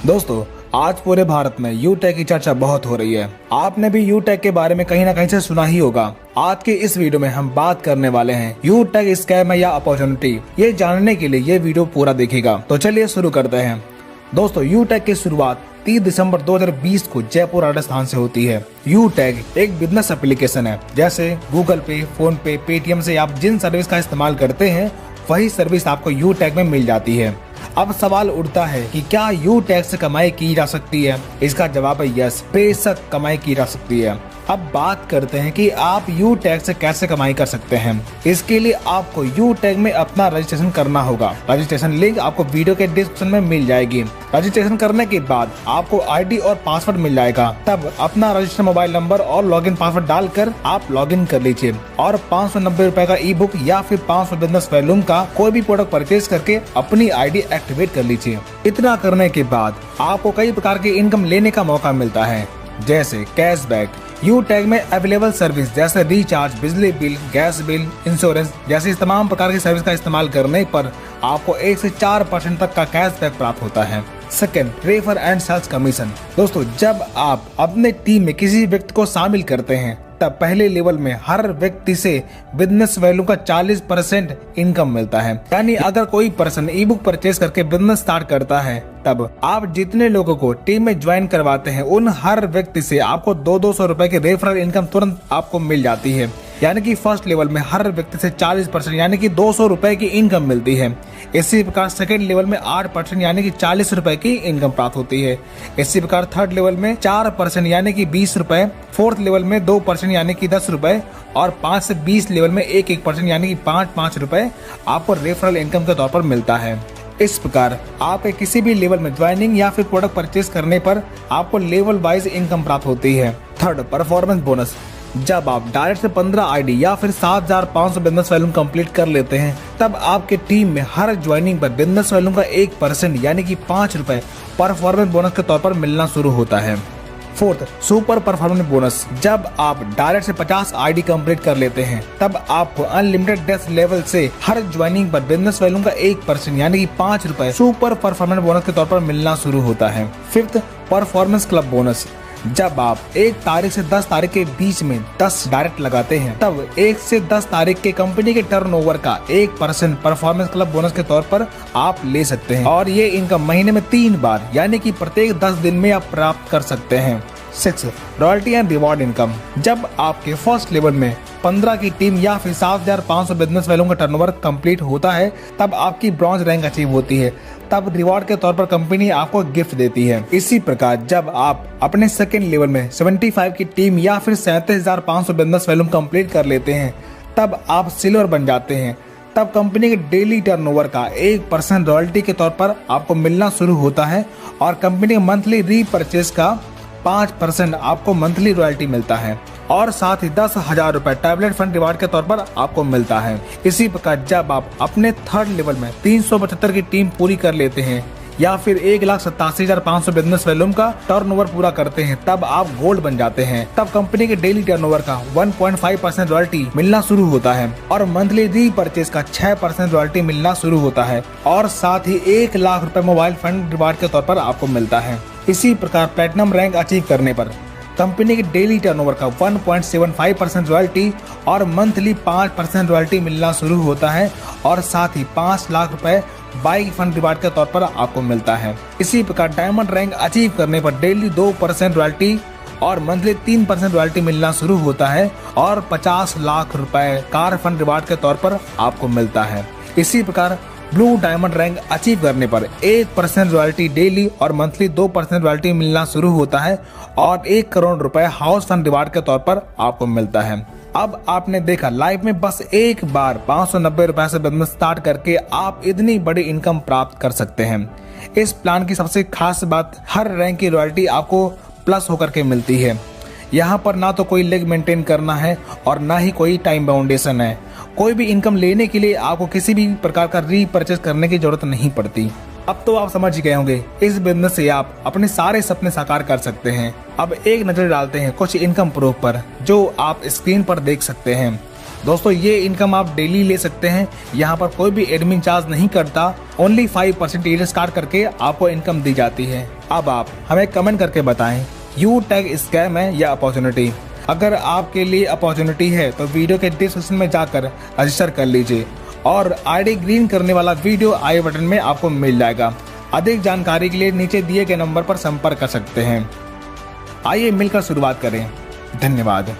दोस्तों, आज पूरे भारत में यूटेक की चर्चा बहुत हो रही है। आपने भी यूटेक के बारे में कहीं ना कहीं से सुना ही होगा। आज के इस वीडियो में हम बात करने वाले हैं यूटेक स्कैम है या अपॉर्चुनिटी। ये जानने के लिए ये वीडियो पूरा देखिएगा। तो चलिए शुरू करते हैं। दोस्तों, यूटेक की शुरुआत 30 दिसंबर 2020 को जयपुर राजस्थान से होती है। यूटेक एक बिजनेस एप्लीकेशन है। जैसे गूगल पे, फोन पे, पेटीएम से आप जिन सर्विस का इस्तेमाल करते हैं वही सर्विस आपको यूटेक में मिल जाती है। अब सवाल उठता है कि क्या यूटेक से कमाई की जा सकती है? इसका जवाब है यस, बेशक कमाई की जा सकती है। अब बात करते हैं कि आप यूटेक से कैसे कमाई कर सकते हैं। इसके लिए आपको यूटेक में अपना रजिस्ट्रेशन करना होगा। रजिस्ट्रेशन लिंक आपको वीडियो के डिस्क्रिप्शन में मिल जाएगी। रजिस्ट्रेशन करने के बाद आपको आईडी और पासवर्ड मिल जाएगा। तब अपना रजिस्टर्ड मोबाइल नंबर और लॉगिन पासवर्ड डालकर आप लॉगिन कर लीजिए और 590 रुपए का ई बुक या फिर 500 बिजनेस वॉल्यूम का कोई भी प्रोडक्ट परचेज करके अपनी आईडी एक्टिवेट कर लीजिए। इतना करने के बाद आपको कई प्रकार की इनकम लेने का मौका मिलता है, जैसे कैशबैक। यूटेक में अवेलेबल सर्विस जैसे रिचार्ज, बिजली बिल, गैस बिल, इंश्योरेंस जैसी तमाम प्रकार की सर्विस का इस्तेमाल करने पर आपको 1 से 4% तक का कैशबैक प्राप्त होता है। Second, refer and sales commission. दोस्तों, जब आप अपने टीम में किसी व्यक्ति को शामिल करते हैं तब पहले लेवल में हर व्यक्ति से बिजनेस वैल्यू का 40% इनकम मिलता है। यानी अगर कोई पर्सन ई बुक परचेज करके बिजनेस स्टार्ट करता है तब आप जितने लोगों को टीम में ज्वाइन करवाते हैं उन हर व्यक्ति से आपको 200 रुपए की रेफरल इनकम तुरंत आपको मिल जाती है। यानी कि फर्स्ट लेवल में हर व्यक्ति से 40% यानी कि 200 रुपए की इनकम मिलती है। इसी प्रकार सेकेंड लेवल में 8% यानी कि 40 रुपए की इनकम प्राप्त होती है। इसी प्रकार थर्ड लेवल में 4% यानी कि 20 रुपए, फोर्थ लेवल में 2% यानी कि 10 रुपए और 5 से 20 लेवल में 1% यानी कि 5 रुपए आपको रेफरल इनकम के तौर पर मिलता है। इस प्रकार आप किसी भी लेवल में ज्वाइनिंग या फिर प्रोडक्ट परचेज करने पर आपको लेवल वाइज इनकम प्राप्त होती है। Third, performance bonus. जब आप डायरेक्ट से 15 आईडी या फिर 7500 बिजनेस वॉल्यूम कंप्लीट कर लेते हैं तब आपके टीम में हर ज्वाइनिंग पर बिजनेस वॉल्यूम का 1% यानी कि 5 रुपए परफॉर्मेंस बोनस के तौर पर मिलना शुरू होता है। Fourth, super performance bonus. जब आप डायरेक्ट से 50 आईडी कंप्लीट कर लेते हैं तब आपको अनलिमिटेड डेस्क लेवल से हर ज्वाइनिंग पर बिजनेस वॉल्यूम का 1% यानी कि 5 रुपए सुपर परफॉर्मेंस बोनस के तौर पर मिलना शुरू होता है। Fifth, performance club bonus. जब आप 1 तारीख से 10 तारीख के बीच में 10 डायरेक्ट लगाते हैं तब 1 से 10 तारीख के कंपनी के टर्नओवर का 1% परफॉर्मेंस क्लब बोनस के तौर पर आप ले सकते हैं और ये इनकम महीने में 3 बार यानी कि प्रत्येक 10 दिन में आप प्राप्त कर सकते हैं। 6, रॉयल्टी एंड रिवॉर्ड इनकम। जब आपके फर्स्ट लेवल में 15 की टीम या फिर 7500 बिजनेस वैल्यू का टर्नओवर कंप्लीट होता है तब आपकी ब्रॉन्ज रैंक अचीव होती है। तब रिवॉर्ड के तौर पर कंपनी आपको गिफ्ट देती है। इसी प्रकार जब आप अपने सेकेंड लेवल में 75 की टीम या फिर 37,500 बिजनेस वैल्यू कंप्लीट कर लेते हैं तब आप सिल्वर बन जाते हैं। तब कंपनी के डेली टर्नओवर का 1% रॉयल्टी के तौर पर आपको मिलना शुरू होता है और कंपनी के मंथली रीपरचेज का 5% आपको मंथली रॉयल्टी मिलता है और साथ ही 10,000 रुपए टैबलेट फंड रिवार्ड के तौर पर आपको मिलता है। इसी प्रकार जब आप अपने थर्ड लेवल में 375 की टीम पूरी कर लेते हैं या फिर 1,87,500 बिजनेस वॉल्यूम का टर्नओवर पूरा करते हैं तब आप गोल्ड बन जाते हैं। तब कंपनी के डेली टर्नओवर का 1.5% रॉयल्टी मिलना शुरू होता है और मंथली रीपरचेज का 6% रॉयल्टी मिलना शुरू होता है और साथ ही 1 लाख रुपए मोबाइल फंड रिवार्ड के तौर पर आपको मिलता है। इसी प्रकार प्लेटिनम रैंक अचीव करने पर कंपनी के डेली टर्नओवर का 1.75% रॉयल्टी और मंथली 5% रॉयल्टी मिलना शुरू होता है और साथ ही 5 लाख रुपए बाइक फंड रिवार्ड के तौर पर आपको मिलता है। इसी प्रकार डायमंड रैंक अचीव करने पर डेली 2% रॉयल्टी और मंथली 3% रॉयल्टी मिलना शुरू होता है और 50 लाख रुपए कार फंड रिवार्ड के तौर पर आपको मिलता है। इसी प्रकार ब्लू डायमंड रैंक अचीव करने पर 1% रॉयल्टी डेली और मंथली 2% रॉयल्टी मिलना शुरू होता है और 1 करोड़ रुपए हाउस फंड रिवार्ड के तौर पर आपको मिलता है। अब आपने देखा लाइफ में बस एक बार 590 रुपए से बिजनेस स्टार्ट करके आप इतनी बड़ी इनकम प्राप्त कर सकते हैं। इस प्लान की सबसे खास बात हर रैंक की रॉयल्टी आपको प्लस होकर के मिलती है। यहाँ पर ना तो कोई लेग मेंटेन करना है और ना ही कोई टाइम बाउंडेशन है। कोई भी इनकम लेने के लिए आपको किसी भी प्रकार का रीपरचेज करने की जरूरत नहीं पड़ती। अब तो आप समझ गए होंगे इस बिजनेस से आप अपने सारे सपने साकार कर सकते हैं। अब एक नजर डालते हैं कुछ इनकम प्रूफ पर जो आप स्क्रीन पर देख सकते हैं। दोस्तों, ये इनकम आप डेली ले सकते हैं। यहाँ पर कोई भी एडमिन चार्ज नहीं करता। ओनली 5% स्टार्ट करके आपको इनकम दी जाती है। अब आप हमें कमेंट करके बताएं, यू टैग स्कैम है या अपॉर्चुनिटी। अगर आपके लिए अपॉर्चुनिटी है तो वीडियो के डिस्क्रिप्शन में जाकर रजिस्टर कर लीजिए और आईडी ग्रीन करने वाला वीडियो आई बटन में आपको मिल जाएगा। अधिक जानकारी के लिए नीचे दिए गए नंबर पर संपर्क कर सकते हैं। आइए मिलकर शुरुआत करें। धन्यवाद।